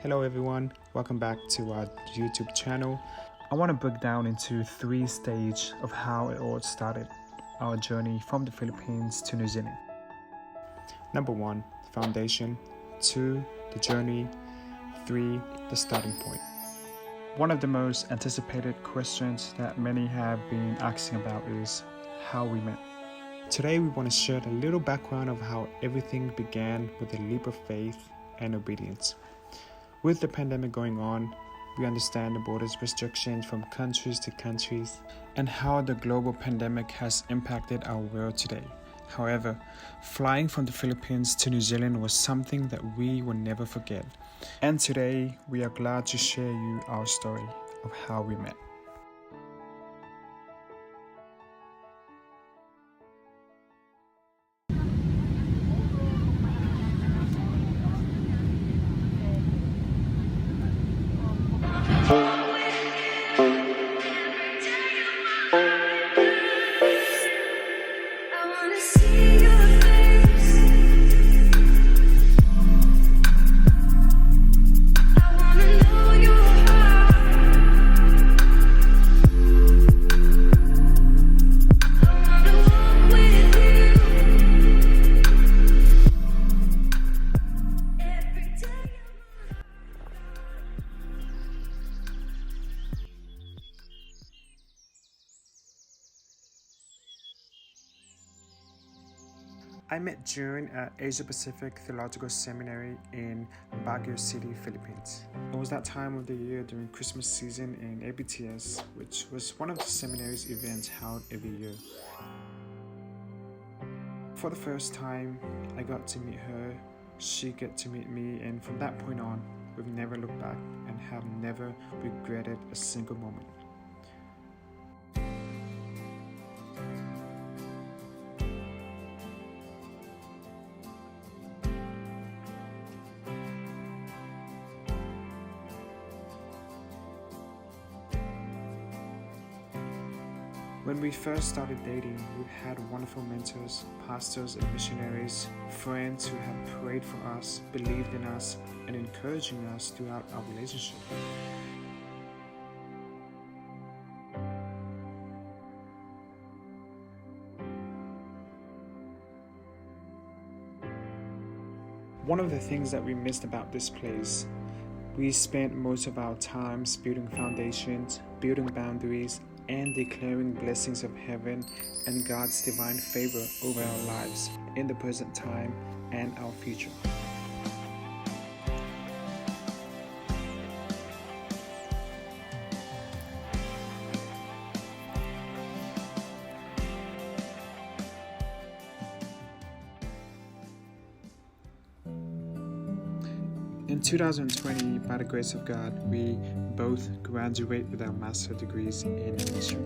Hello everyone, welcome back to our YouTube channel. I want to break down into 3 stages of how it all started, our journey from the Philippines to New Zealand. Number 1, foundation. 2, the journey. 3, the starting point. One of the most anticipated questions that many have been asking about is how we met. Today we want to share a little background of how everything began with a leap of faith and obedience. With the pandemic going on, we understand the borders restrictions from countries to countries and how the global pandemic has impacted our world today. However, flying from the Philippines to New Zealand was something that we will never forget. And today, we are glad to share you our story of how we met. I met June at Asia Pacific Theological Seminary in Baguio City, Philippines. It was that time of the year during Christmas season in APTS, which was one of the seminary's events held every year. For the first time, I got to meet her, she got to meet me, and from that point on, we've never looked back and have never regretted a single moment. When we first started dating, we had wonderful mentors, pastors and missionaries, friends who had prayed for us, believed in us, and encouraging us throughout our relationship. One of the things that we missed about this place, we spent most of our times building foundations, building boundaries, and declaring blessings of heaven and God's divine favor over our lives in the present time and our future. In 2020, by the grace of God, we both graduate with our master's degrees in ministry.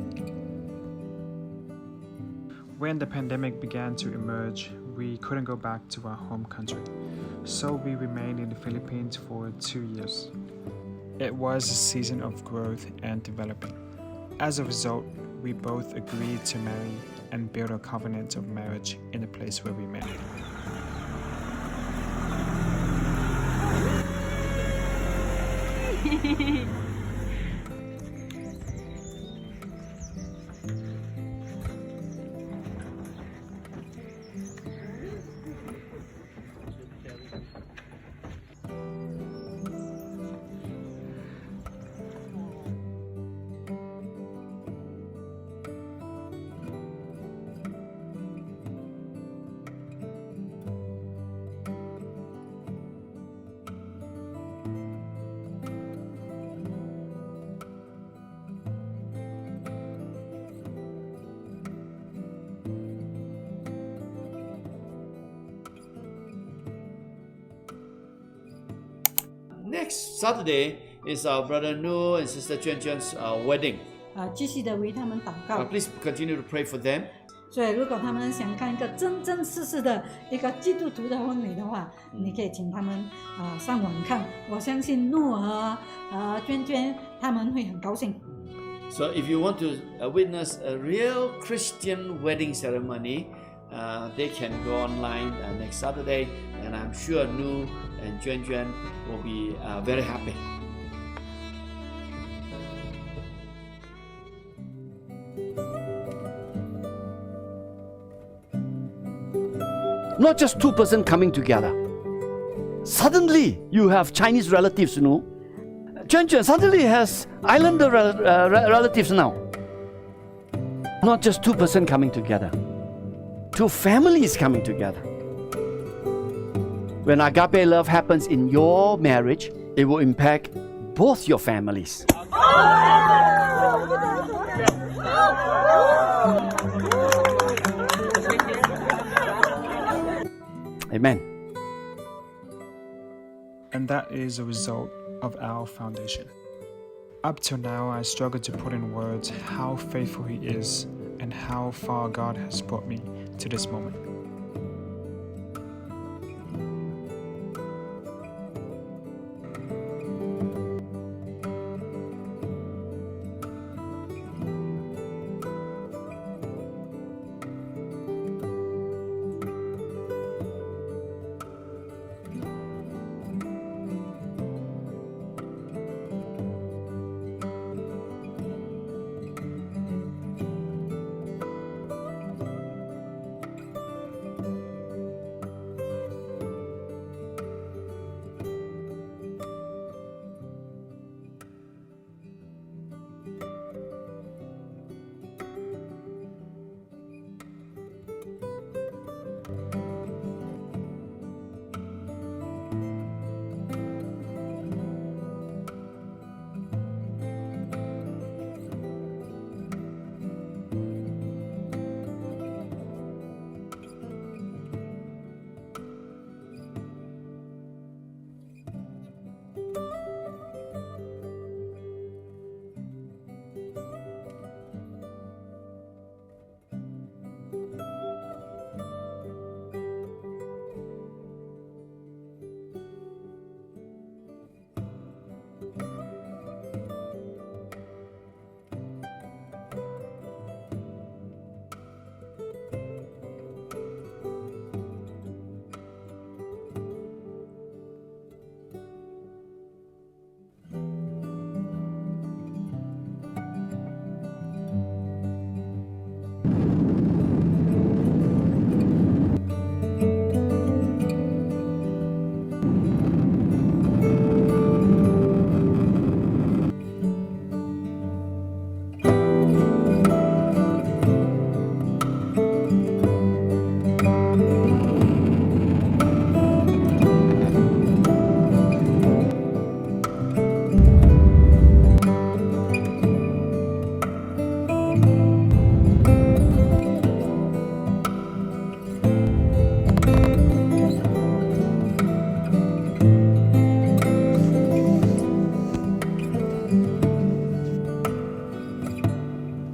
When the pandemic began to emerge, we couldn't go back to our home country, so we remained in the Philippines for 2 years. It was a season of growth and development. As a result, we both agreed to marry and build a covenant of marriage in the place where we met. Next Saturday is our brother Nu and sister Juan Juan's wedding. 继续的为他们祷告。 Please continue to pray for them. 所以，如果他们想看一个真真实实的一个基督徒的婚礼的话，你可以请他们上网看。我相信诺和娟娟他们会很高兴。So if you want to witness a real Christian wedding ceremony, they can go online next Saturday, and I'm sure Nu and Juan Juan will be very happy. Not just two persons coming together. Suddenly, you have Chinese relatives, Juan Juan suddenly has Islander relatives now. Not just two persons coming together. Two families coming together. When agape love happens in your marriage, it will impact both your families. Amen. And that is a result of our foundation. Up till now, I struggle to put in words how faithful He is and how far God has brought me to this moment.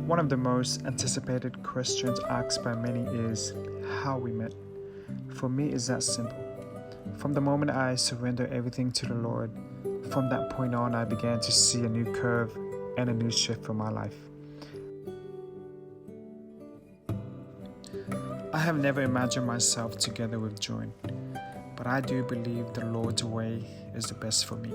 One of the most anticipated questions asked by many is how we met. For me, it's that simple. From the moment I surrendered everything to the Lord, from that point on, I began to see a new curve and a new shift for my life. I have never imagined myself together with Joan, but I do believe the Lord's way is the best for me.